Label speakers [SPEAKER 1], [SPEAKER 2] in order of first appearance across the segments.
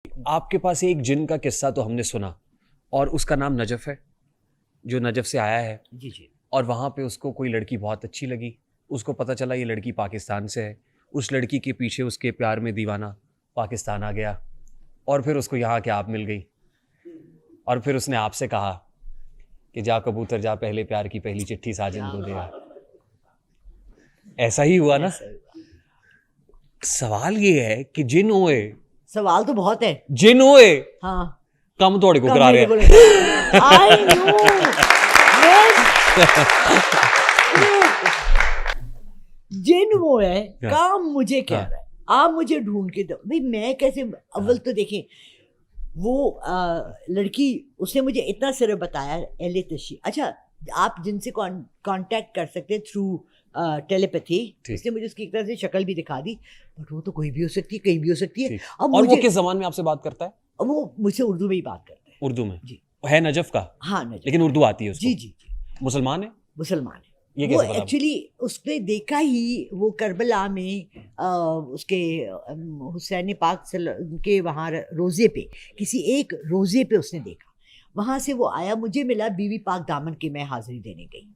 [SPEAKER 1] आपके पास एक जिन का किस्सा तो हमने सुना और उसका नाम नजफ है, जो नजफ से आया है।
[SPEAKER 2] जी जी।
[SPEAKER 1] और वहाँ पे उसको कोई लड़की बहुत अच्छी लगी, उसको पता चला ये लड़की पाकिस्तान से है। उस लड़की के पीछे उसके प्यार में दीवाना पाकिस्तान आ गया और फिर उसको यहाँ के आप मिल गई और फिर उसने आपसे कहा कि जा कबूतर जा, पहले प्यार की पहली चिट्ठी साजन को दिया। ऐसा ही हुआ ना?
[SPEAKER 2] ऐसा हुआ।
[SPEAKER 1] सवाल ये है कि जिन होए,
[SPEAKER 2] सवाल तो बहुत है।
[SPEAKER 1] जिन होए
[SPEAKER 2] हाँ,
[SPEAKER 1] कम थोड़े को करा रहे हैं।
[SPEAKER 2] I know. जिन वो है, काम मुझे क्या रहा है, आप मुझे ढूंढ के दो भाई। मैं कैसे, अव्वल तो देखें वो लड़की, उसने मुझे इतना सिर्फ बताया एले तशी। अच्छा, आप जिनसे कांटेक्ट कर सकते हैं थ्रू टेलीपैथी। उसने मुझे उसकी एक तरह से शक्ल भी दिखा दी, बट वो तो कोई भी हो सकती है, कहीं भी हो सकती है। अब
[SPEAKER 1] और वो किस जबान में आपसे बात करता है?
[SPEAKER 2] वो मुझसे उर्दू में ही बात करता है।
[SPEAKER 1] उर्दू में?
[SPEAKER 2] जी।
[SPEAKER 1] है नजफ का?
[SPEAKER 2] हाँ नजफ,
[SPEAKER 1] लेकिन उर्दू आती है उसको?
[SPEAKER 2] जी जी।
[SPEAKER 1] मुसलमान है?
[SPEAKER 2] मुसलमान है।
[SPEAKER 1] ये
[SPEAKER 2] वो
[SPEAKER 1] कैसे पता?
[SPEAKER 2] एक्चुअली उसने देखा ही, वो करबला में उसके हुसैन पाक के वहाँ रोज़े पे, किसी एक रोज़े पे उसने देखा। वहाँ से वो आया, मुझे मिला बीवी पाक दामन की, मैं हाज़िरी देने गई।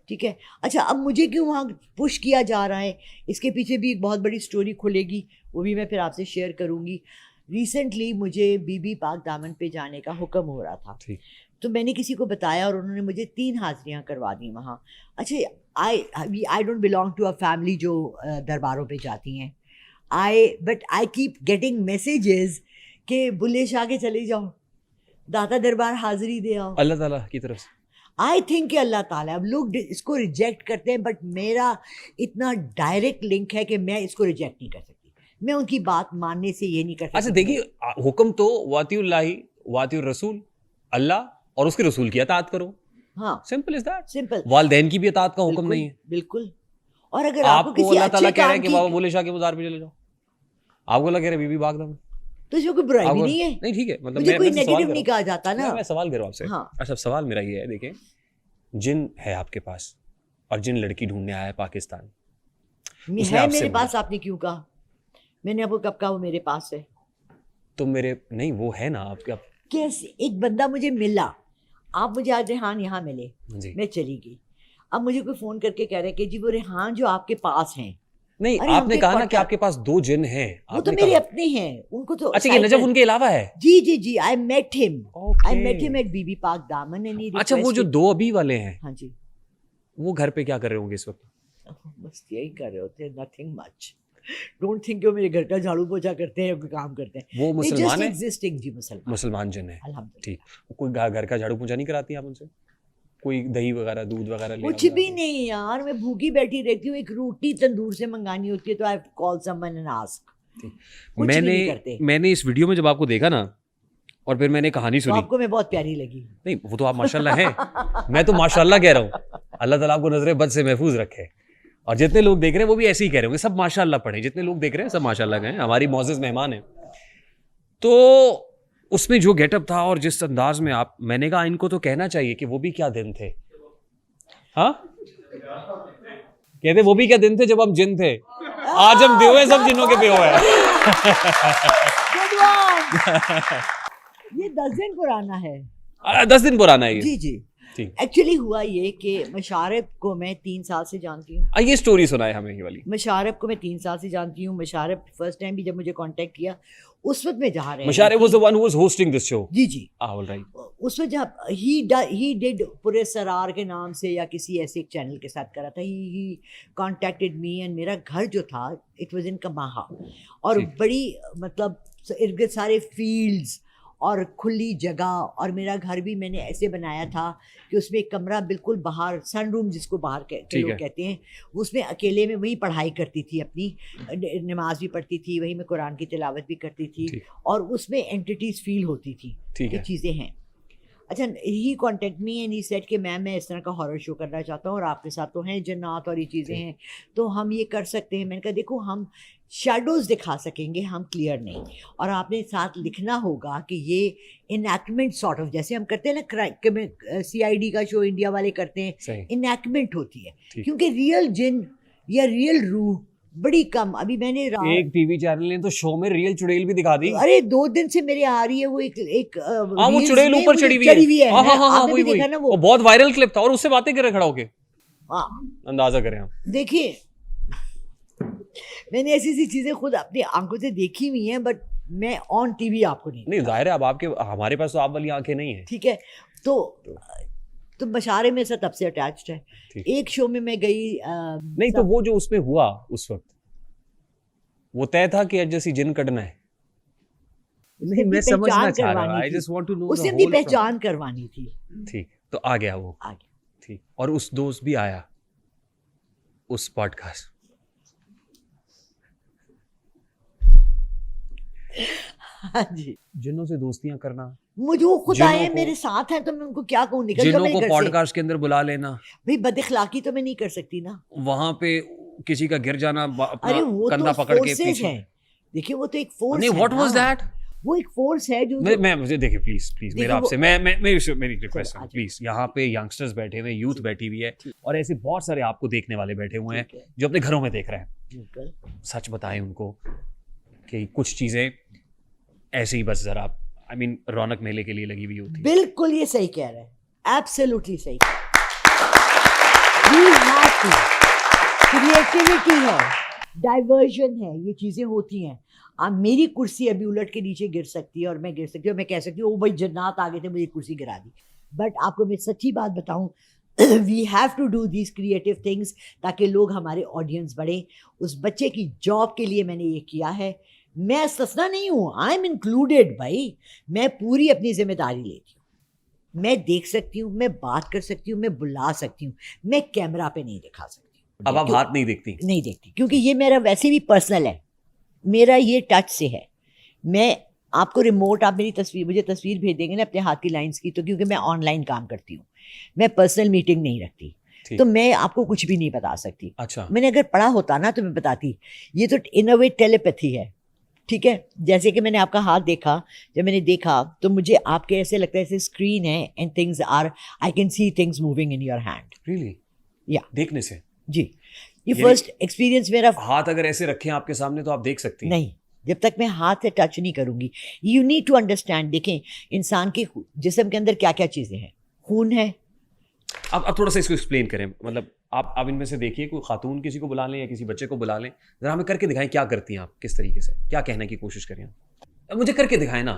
[SPEAKER 2] ठीक है। अच्छा, अब मुझे क्यों वहाँ पुश किया जा रहा है, इसके पीछे भी एक बहुत बड़ी स्टोरी खुलेगी, वो भी मैं फिर आपसे शेयर करूँगी। रिसेंटली मुझे बीबी पाक दामन पे जाने का हुक्म हो रहा था, तो मैंने किसी को बताया और उन्होंने मुझे 3 हाज़िरियाँ करवा दी वहाँ। अच्छा, I don't belong to a family जो दरबारों पे जाती हैं। But I keep getting messages कि बुल्ले शाह के चले जाओ, दाता दरबार हाज़िरी दे आओ।
[SPEAKER 1] अल्लाह ताला की तरफ से?
[SPEAKER 2] आई थिंक कि अल्लाह ताला, अब लोग इसको रिजेक्ट करते हैं, बट मेरा इतना डायरेक्ट लिंक है कि मैं इसको रिजेक्ट नहीं कर सकती। मैं उनकी बात मानने से ये नहीं कर सकती।
[SPEAKER 1] अच्छा देखिए, हुक्म तो वातिउल्लाही वातिउर रसूल, अल्लाह और उसके रसूल की अताअत करो।
[SPEAKER 2] हाँ,
[SPEAKER 1] सिंपल इज दैट।
[SPEAKER 2] सिंपल।
[SPEAKER 1] वालिदैन की भी अताअत का हुक्म नहीं है।
[SPEAKER 2] बिल्कुल। और अगर
[SPEAKER 1] आपको
[SPEAKER 2] किसी
[SPEAKER 1] अल्लाह ताला
[SPEAKER 2] अच्छे
[SPEAKER 1] कह रहे
[SPEAKER 2] काम
[SPEAKER 1] हैं कि
[SPEAKER 2] की,
[SPEAKER 1] बाबा बुल्ले शाह के मज़ार पे चले जाओ, आपको अल्लाह कह रहे हैं बीबी बाग दामन,
[SPEAKER 2] तो इसमें कोई बुराई भी नहीं है।
[SPEAKER 1] नहीं ठीक है, मतलब
[SPEAKER 2] मुझे कोई
[SPEAKER 1] मैं
[SPEAKER 2] नेगेटिव नहीं कहा जाता ना।
[SPEAKER 1] मैं सवाल कर रहा हूँ आपसे।
[SPEAKER 2] हाँ।
[SPEAKER 1] अच्छा, सवाल मेरा ये है, देखें, जिन है आपके पास और जिन लड़की ढूंढने आया है पाकिस्तान, उसने
[SPEAKER 2] है
[SPEAKER 1] आपसे
[SPEAKER 2] मेरे
[SPEAKER 1] बोला-
[SPEAKER 2] पास, आपने क्यों कहा? मैंने आपको कब कहा वो मेरे पास है?
[SPEAKER 1] तो मेरे नहीं, वो है ना आपके
[SPEAKER 2] कैसे? एक बंदा मुझे मिला, आप मुझे आज रेहान यहाँ मिले,
[SPEAKER 1] जी।
[SPEAKER 2] मैं चली गई। अब मुझे कोई फ़ोन करके कह रहा है कि जी वो रेहान जो आपके पास हैं।
[SPEAKER 1] नहीं,
[SPEAKER 2] अरे
[SPEAKER 1] आपने
[SPEAKER 2] हमको
[SPEAKER 1] कहा ना
[SPEAKER 2] पता-
[SPEAKER 1] कि आपके पास 2 जिन हैं।
[SPEAKER 2] वो तो
[SPEAKER 1] आपने
[SPEAKER 2] मेरे
[SPEAKER 1] कहा।
[SPEAKER 2] अपने हैं, उनको तो
[SPEAKER 1] अच्छा, ये नजफ उनके अलावा है?
[SPEAKER 2] जी जी जी। I met him
[SPEAKER 1] Okay.
[SPEAKER 2] At Bibi Pak Daman and he
[SPEAKER 1] अच्छा, वो जो 2 अभी वाले हैं,
[SPEAKER 2] हाँ जी,
[SPEAKER 1] वो घर पे क्या कर रहे होंगे इस वक्त?
[SPEAKER 2] बस यही कर रहे होते हैं, नथिंग मच। डोंट थिंक वो मेरे घर का झाड़ू पोछा करते हैं या कोई काम करते हैं।
[SPEAKER 1] वो मुसलमान है?
[SPEAKER 2] एग्जिस्टिंग जी, मुसलमान।
[SPEAKER 1] मुसलमान जिन है,
[SPEAKER 2] अल्हम्दुलिल्लाह।
[SPEAKER 1] ठीक। कोई घर का झाड़ू पोछा नहीं कराती आप उनसे? कोई दही वगैरह, दूध वगैरह ले
[SPEAKER 2] कुछ भी नहीं यार, मैं भूखी बैठी रहती हूँ, एक रोटी तंदूर से मंगानी होती है तो I have to call someone and ask.
[SPEAKER 1] मैंने इस वीडियो में जब आपको देखा ना, और फिर मैंने कहानी
[SPEAKER 2] तो
[SPEAKER 1] सुनी।
[SPEAKER 2] आपको मैं बहुत प्यारी लगी।
[SPEAKER 1] नहीं, वो तो आप माशाल्लाह हैं। मैं तो माशाल्लाह कह रहा हूँ। अल्लाह ताला आपको नजरे बद से महफूज रखे। और जितने लोग देख रहे हैं वो भी ऐसे ही कह रहे होंगे, सब माशाल्लाह पढ़े। जितने लोग देख रहे हैं सब माशाल्लाह कहें, हमारी मौजूद मेहमान है। तो उसमें जो गेटअप था और जिस अंदाज में आप, मैंने कहा इनको तो कहना चाहिए कि वो भी क्या दिन थे। हाँ, कहते वो भी क्या दिन थे जब हम जिन थे, आज हम देव हैं, सब जिनों के पेो है।
[SPEAKER 2] ये 10 दिन पुराना है।
[SPEAKER 1] 10 दिन पुराना है ये?
[SPEAKER 2] जी जी।
[SPEAKER 1] ठीक।
[SPEAKER 2] एक्चुअली हुआ ये कि मुशारफ को मैं 3 साल से जानती हूँ।
[SPEAKER 1] ये स्टोरी सुनाए हमें ये वाली।
[SPEAKER 2] मुशारफ को मैं 3 साल से जानती हूँ। मुशारफ फर्स्ट टाइम भी जब मुझे कांटेक्ट किया, उस वक्त मैं जहाँ रह
[SPEAKER 1] Musharraf was the one who was hosting this show.
[SPEAKER 2] जी जी।
[SPEAKER 1] All right.
[SPEAKER 2] उस वक्त जब ही डिड पूरे सरार के नाम से या किसी ऐसे एक चैनल के साथ करा था, ही कॉन्टेक्टेड मी एंड मेरा घर जो था इट वाज इन कमाहा, और बड़ी मतलब इर्द गिर्द सारे फील्ड्स और खुली जगह, और मेरा घर भी मैंने ऐसे बनाया था कि उसमें एक कमरा बिल्कुल बाहर, सनरूम जिसको बाहर लोग कहते हैं, उसमें अकेले में वही पढ़ाई करती थी, अपनी नमाज भी पढ़ती थी, वही मैं कुरान की तिलावत भी करती थी, और उसमें एंटिटीज़ फील होती थी कि चीज़ें हैं। अच्छा, he contact me and he said कि मैं इस तरह का हॉरर शो करना चाहता हूँ और आपके साथ तो हैं जन्नात और ये चीज़ें हैं, तो हम ये कर सकते हैं। मैंने कहा देखो, हम शैडोज़ दिखा सकेंगे, हम क्लियर नहीं, और आपने साथ लिखना होगा कि ये इनैक्टमेंट सॉर्ट ऑफ, जैसे हम करते हैं ना CID का शो इंडिया वाले करते हैं, इनैक्टमेंट होती है, क्योंकि रियल जिन या रियल रूह बड़ी कम। अभी मैंने
[SPEAKER 1] एक टीवी चैनल ने तो शो में रियल चुड़ैल भी दिखा दी।
[SPEAKER 2] अरे 2 दिन से मेरे आ रही है वो एक
[SPEAKER 1] हाँ, वो
[SPEAKER 2] reels
[SPEAKER 1] चुड़ैल
[SPEAKER 2] में
[SPEAKER 1] ऊपर
[SPEAKER 2] मुझे
[SPEAKER 1] चढ़ी हुई है।
[SPEAKER 2] है।
[SPEAKER 1] हाँ हाँ हाँ,
[SPEAKER 2] आपने
[SPEAKER 1] वही
[SPEAKER 2] भी
[SPEAKER 1] वही
[SPEAKER 2] देखा ना
[SPEAKER 1] वो बहुत वायरल क्लिप था और उससे बातें कर रहे खड़ा होके।
[SPEAKER 2] हाँ
[SPEAKER 1] अंदाजा करें आप।
[SPEAKER 2] देखिए, मैंने ऐसी ऐसी चीजें खुद अपनी आंखों से देखी हुई हैं, बट मैं ऑन टीवी आपको नहीं
[SPEAKER 1] जाहिर है अब आपके हमारे पास तो आप वाली आंखें नहीं है।
[SPEAKER 2] ठीक है। तो बशारे मेरे साथ तब से अटैच्ड है।
[SPEAKER 1] ठीक।
[SPEAKER 2] एक शो में मैं गई
[SPEAKER 1] नहीं तो वो जो उसमें हुआ उस वक्त वो तय था कि आज जैसी जिन कटना है। नहीं मैं समझना चाह रहा हूँ। I just want to know
[SPEAKER 2] उससे अपनी पहचान करवानी थी।
[SPEAKER 1] ठीक, तो आ गया वो।
[SPEAKER 2] आ गया।
[SPEAKER 1] ठीक, और उस दोस्त भी आया उस पॉडकास्ट।
[SPEAKER 2] हाँ जी,
[SPEAKER 1] जिन्हों से दोस्तियां करना,
[SPEAKER 2] मुझे वो खुद
[SPEAKER 1] जिन्हों
[SPEAKER 2] आए
[SPEAKER 1] को-
[SPEAKER 2] मेरे साथ हैं, तो मैं उनको क्या कहूँ, निकल जाओ
[SPEAKER 1] जिन्हों
[SPEAKER 2] मेरे
[SPEAKER 1] को
[SPEAKER 2] घर से।
[SPEAKER 1] पॉडकास्ट के अंदर बुला लेना,
[SPEAKER 2] भाई बदअखलाकी तो मैं नहीं कर सकती ना।
[SPEAKER 1] वहां पे किसी का गिर जाना, अपना
[SPEAKER 2] अरे वो
[SPEAKER 1] कंधा
[SPEAKER 2] तो
[SPEAKER 1] पकड़ के
[SPEAKER 2] फोर्सेस
[SPEAKER 1] पीछे।
[SPEAKER 2] हैं। देखिए वो तो एक फोर्स
[SPEAKER 1] नहीं,
[SPEAKER 2] है
[SPEAKER 1] व्हाट वाज
[SPEAKER 2] ना।
[SPEAKER 1] दैट?
[SPEAKER 2] वो एक फोर्स है जो
[SPEAKER 1] मैं मुझे देखिए प्लीज
[SPEAKER 2] देखिए
[SPEAKER 1] मेरा आपसे मेरी रिक्वेस्ट है
[SPEAKER 2] चलो,
[SPEAKER 1] प्लीज। यहाँ पे यंगस्टर्स बैठे हुए हैं, यूथ बैठी हुई है और ऐसे बहुत सारे आपको देखने वाले बैठे हुए हैं
[SPEAKER 2] ठीक है।
[SPEAKER 1] जो अपने घरों में देख रहे हैं।
[SPEAKER 2] बिल्कुल।
[SPEAKER 1] सच बताएं उनको कि कुछ चीजें ऐसे ही बस जरा आई मीन रौनक मेले के लिए लगी हुई होती है।
[SPEAKER 2] बिल्कुल ये सही कह रहे हैं, एब्सोल्युटली सही कह रहे हैं। क्रिएटिविटी है, डाइवर्जन है, ये चीजें होती हैं। अब मेरी कुर्सी अभी उलट के नीचे गिर सकती है और मैं गिर सकती हूँ, मैं कह सकती हूँ ओ भाई जन्नत आ गए थे मुझे कुर्सी गिरा दी। बट आपको मैं सच्ची बात बताऊं, we have to do these creative things ताकि लोग हमारे ऑडियंस बढ़े। उस बच्चे की जॉब के लिए मैंने ये किया है। मैं सस्ता नहीं हूँ, आई एम इंक्लूडेड भाई। मैं पूरी अपनी जिम्मेदारी लेती हूँ। मैं देख सकती हूँ, मैं बात कर सकती हूँ, मैं बुला सकती हूँ, मैं कैमरा पे नहीं दिखा सकती।
[SPEAKER 1] अब आप हाथ नहीं देखती?
[SPEAKER 2] नहीं देखती, क्योंकि ये मेरा वैसे भी पर्सनल है, मेरा ये टच से है। मैं आपको रिमोट, आप मेरी तस्वीर, मुझे तस्वीर भेज देंगे ना अपने हाथ की लाइंस की, तो क्योंकि मैं ऑनलाइन काम करती हूँ, मैं पर्सनल मीटिंग नहीं रखती, तो मैं आपको कुछ भी नहीं बता सकती।
[SPEAKER 1] अच्छा।
[SPEAKER 2] मैंने अगर पढ़ा होता ना तो मैं बताती। ये तो इन अ वे टेलीपैथी है, ठीक है। जैसे कि मैंने आपका हाथ देखा, जब मैंने देखा तो मुझे आपके ऐसे लगता है ऐसे स्क्रीन है and things are, I can see things moving in your hand.
[SPEAKER 1] Really?
[SPEAKER 2] या
[SPEAKER 1] देखने से?
[SPEAKER 2] जी, ये फर्स्ट एक्सपीरियंस मेरा।
[SPEAKER 1] हाथ अगर ऐसे रखें आपके सामने तो आप देख सकती हैं?
[SPEAKER 2] नहीं, जब तक मैं हाथ से टच नहीं करूंगी। You need to understand. देखें, इंसान के जिस्म के अंदर क्या क्या चीजें हैं। खून है।
[SPEAKER 1] अब थोड़ा सा इसको एक्सप्लेन करें। मतलब आप इनमें से देखिए, कोई खातून किसी को बुला लें या किसी बच्चे को बुला लें, जरा हमें करके दिखाएं क्या करती हैं आप, किस तरीके से, क्या कहने की कोशिश करें आप। मुझे करके दिखाएं ना।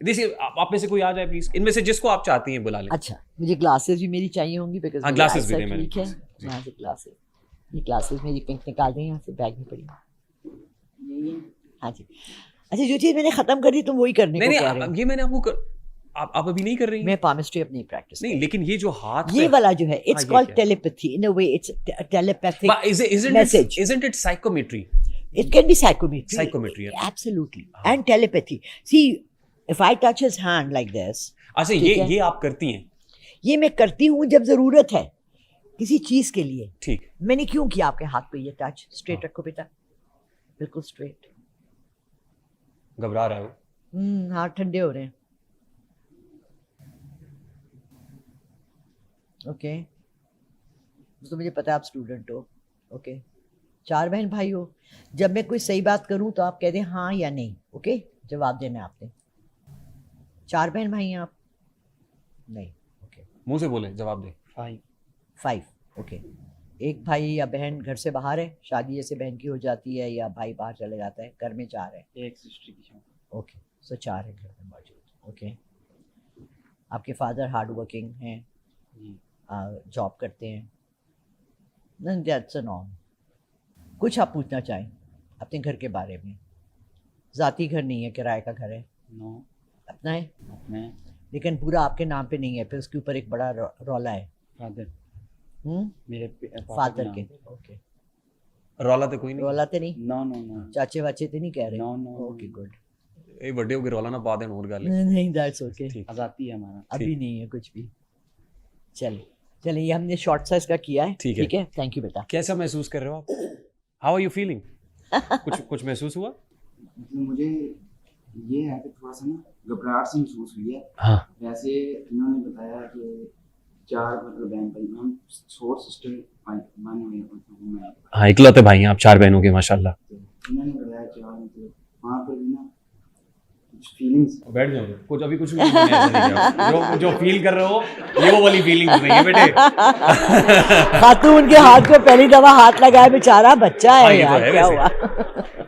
[SPEAKER 1] देखिए आप में से कोई आ जाए प्लीज, इनमें से जिसको आप चाहती हैं बुला लें।
[SPEAKER 2] अच्छा, मुझे ग्लासेस भी मेरी चाहिए होंगी, बिकॉज़
[SPEAKER 1] हाँ, ग्लासेस भी दें मैंने।
[SPEAKER 2] ठीक है, यहाँ से ग्लासेस, ये ग्लासेस मेरी पिंक निकाल दें यहाँ से, बैग में पड़ी। हाँ जी। अच्छा, जो चीज़ मैंने खत्म कर दी तुम वही करने को कह रहे हो।
[SPEAKER 1] ये मैंने आपको आप अभी नहीं कर रही हैं?
[SPEAKER 2] मैं पामिस्ट्री अपनी प्रैक्टिस
[SPEAKER 1] नहीं, लेकिन ये जो हाथ
[SPEAKER 2] ये वाला जो है, इट्स
[SPEAKER 1] ये
[SPEAKER 2] कॉल्ड
[SPEAKER 1] क्या?
[SPEAKER 2] Telepathy. In a way it's telepathic
[SPEAKER 1] isn't
[SPEAKER 2] message.
[SPEAKER 1] it psychometry?
[SPEAKER 2] It can be psychometry.
[SPEAKER 1] Psychometry, yeah.
[SPEAKER 2] Absolutely. And telepathy. See, if I touch his hand like this,
[SPEAKER 1] अच्छा,
[SPEAKER 2] ठीक है?
[SPEAKER 1] ये आप करती हैं?
[SPEAKER 2] ये मैं करती हूँ जब जरूरत है किसी चीज के लिए।
[SPEAKER 1] ठीक।
[SPEAKER 2] मैंने क्यों किया आपके हाथ पे ये टच? स्ट्रेट रखो बेटा, बिल्कुल स्ट्रेट।
[SPEAKER 1] घबरा रहे हो?
[SPEAKER 2] हाथ ठंडे हो रहे हैं। ओके, तो मुझे पता है आप स्टूडेंट हो। ओके, 4 बहन भाई हो। जब मैं कोई सही बात करूं तो आप कह दें हाँ या नहीं। ओके, जवाब देना है आपने। 4 बहन भाई हैं आप? नहीं। ओके,
[SPEAKER 1] मुंह से बोले, जवाब दे।
[SPEAKER 2] 5। ओके, एक भाई या बहन घर से बाहर है, शादी जैसे बहन की हो जाती है, या भाई बाहर चले जाता है। घर में 4 है।
[SPEAKER 3] एक सिस्टर की शादी।
[SPEAKER 2] ओके, सो 4 है घर में मौजूद। ओके, आपके फादर हार्ड वर्किंग हैं, जॉब करते हैं। That's a norm. कुछ आप पूछना चाहें अपने घर के बारे में? ज़ाती घर नहीं है, किराए का घर है?
[SPEAKER 3] नो,
[SPEAKER 2] अपना है।
[SPEAKER 3] अपने
[SPEAKER 2] लेकिन पूरा आपके नाम पे नहीं है, फिर उसके ऊपर एक बड़ा रौला है।
[SPEAKER 3] फादर,
[SPEAKER 2] हम्म,
[SPEAKER 3] मेरे
[SPEAKER 2] फादर के। ओके,
[SPEAKER 1] रौला तो कोई नहीं?
[SPEAKER 2] रौला तो नहीं?
[SPEAKER 3] नो नो नो
[SPEAKER 2] चाचे वाचे तो नहीं कह रहे?
[SPEAKER 3] No no.
[SPEAKER 2] Okay, good.
[SPEAKER 1] ए बड़े हो के रौला ना पा दें और गल।
[SPEAKER 2] नहीं, दैट्स ओके।
[SPEAKER 1] ठीक।
[SPEAKER 3] आजादी है हमारा।
[SPEAKER 2] अभी नहीं है कुछ भी। चलिए ये हमने शॉर्ट साइज का किया है।
[SPEAKER 1] ठीक है।
[SPEAKER 2] थैंक यू बेटा।
[SPEAKER 1] कैसा महसूस कर रहे हो आप? How are you feeling? कुछ महसूस हुआ?
[SPEAKER 4] मुझे ये है कि थोड़ा सा ना घबराहट सी महसूस हुई है।
[SPEAKER 1] हाँ।
[SPEAKER 4] वैसे इन्होंने बताया कि 4 मतलब बहन भाई, हम 4 सिस्टर माने हुए हैं मैं।
[SPEAKER 1] हाँ इकलौते भाई हैं आप, 4 बहनों के माशाल्लाह।
[SPEAKER 4] तो इन्होंने बताया 4 मतलब वहाँ पर भी ना कुछ फीलिंग्स
[SPEAKER 1] बैठ जाओ, कुछ अभी कुछ नहीं ऐसा नहीं किया। जो फील कर रहे हो ये वो वाली फीलिंग्स नहीं है बेटे।
[SPEAKER 2] खातून के हाथ को पहली दफा हाथ लगाया, बेचारा बच्चा
[SPEAKER 1] हाँ,
[SPEAKER 2] है
[SPEAKER 1] ये तो
[SPEAKER 2] यार,
[SPEAKER 1] है
[SPEAKER 2] क्या
[SPEAKER 1] वैसे।
[SPEAKER 2] हुआ।